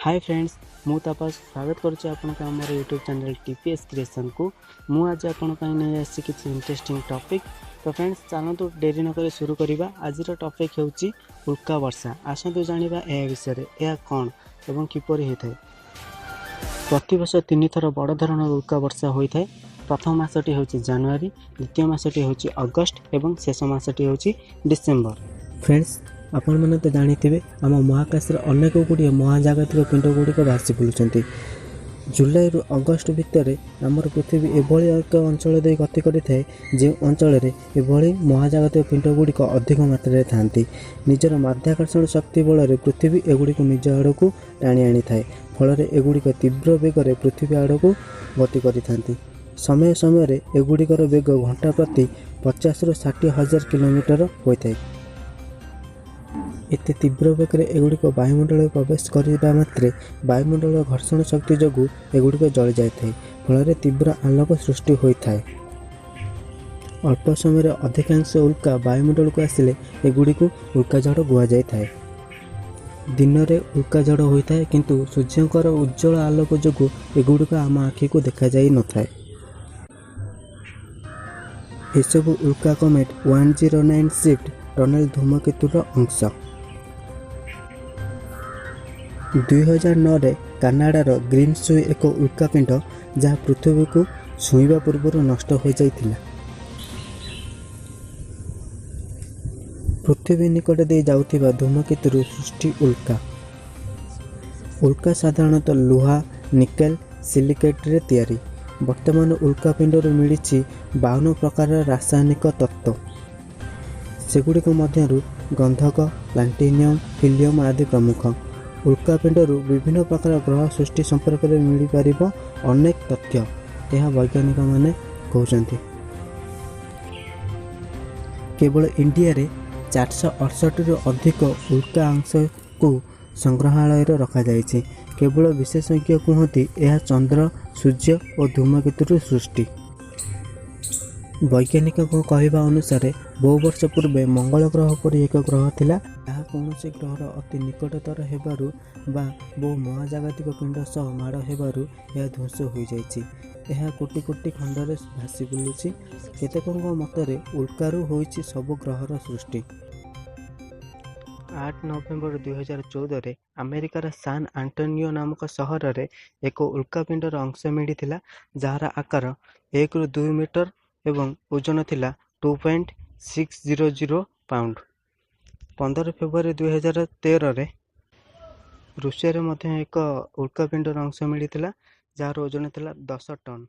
Hi friends मु तापस स्वागत करुच्ची आपन आम यूट्यूब चैनल टीपीएस क्रिएशन को मु आज आपन नहीं आसी किसी इंटरेस्टिंग टॉपिक। तो फ्रेंड्स चलतु डेरी नक शुरू करवा। आज टॉपिक होची उल्का वर्षा। आसतु जानिबा ए विषय यह कौन एवं किपरि होता है। प्रति वर्ष 3 थर बड़ धरण उल्का वर्षा होता है। प्रथम मासटी होची जनवरी, द्वितीय मासटी होची अगस्त एवं शेष मासटी होची डिसेम्बर। फ्रेंड्स आपण मैंने तो जानी आम महाकाश अनेक गुड़िया महाजागतिक पिंड गुड़िक भासी बुलूँ। जुलाई रु अगस्त भितर आमर पृथ्वी एभली एक अंचल दे गति करें जो अंचल एभली महाजागतिक पिंड गुड़िक अधिक मात्रा था। निजर माध्याकर्षण शक्ति बल पृथ्वी एगुड़ी निज आड़ को टाणी आनी थाए। फल एगुड़िक तीव्र बेगर पृथ्वी आड़ को गति करि। समय समय एगुड़िकर बेग घंटा प्रति 50 ରୁ 60 हजार किलोमीटर होता है। एते तीव्र बेगरे एगुड़िक वायुमंडल प्रवेश करने मात्रे वायुमंडल घर्षण शक्ति जोगु एगुड़िक जली जाए। फल तीव्र आलोक सृष्टि होता है। अल्प समय अधिकांश उल्का वायुमंडल को आसिले एगुड़ी उल्काझड़ गुआ जाए। दिन में उल्काझड़ होता है किंतु सूर्यंकर उज्जवल आलोक जोगु एगुड़िक आम आखि को देखा जाई न थाए। एसबु उल्का कमेट 109 शिफ्ट टनेल धूमकेतुर अंश। 2009 कानाडार ग्रीनसुई एक उल्कापिंड जहाँ पृथ्वी को छुईवा पूर्व नष्ट हो जाइथिला। पृथ्वी निकट दे जाउथिबा धूमकेतुर सृष्टि उल्का। उल्का साधारणतः लुहा, निकेल, सिलिकेट रे तैयारी। वर्तमान उल्कापिंडर मिली 52 प्रकार रासायनिक तत्व। सेगुड़िक मध्यरु गंधक, प्लाटिनियम, हिलियम आदि प्रमुख। उल्कापिंडरू विभिन्न प्रकार ग्रह सृष्टि संपर्क में मिल पार अनेक तथ्य यह वैज्ञानिक माने कहते। केवल इंडिया रे 468 रु अधिक उल्का अंश को संग्रहालय रखा जाइए। केवल विशेषज्ञ कहते यह चंद्र, सूर्य और धूमकेतु सृष्टि। वैज्ञानिक कहवा अनुसार बहु वर्ष पूर्वे मंगल ग्रह पर एक ग्रह थिला। यह कौन ग्रहर अति निकटतर हेबारु बा बहु महाजागतिक पिंड सह माड़ हेबारु यह ध्वंस हो जाइछि। यह कोटि कोटि खंडरे भासी बुलुछि। केतेकଙ୍କ मतरे उल्कारू होइछि सब ग्रहर सृष्टि। 8 नवेम्बर 2014 रे अमेरिकार सान आंटोनियो नामक सहर रे एक उल्कापिंडर अंश मिलिथिला जार आकार 1 ରୁ 2 मीटर एवं ओजन थिला 2.600 पाउंड। 15 फेब्रुआरी 2013 रे रूसिया रे मध्य एक उल्कापिंडर अंश मिलिथिला जार ओजन थिला 10 टन।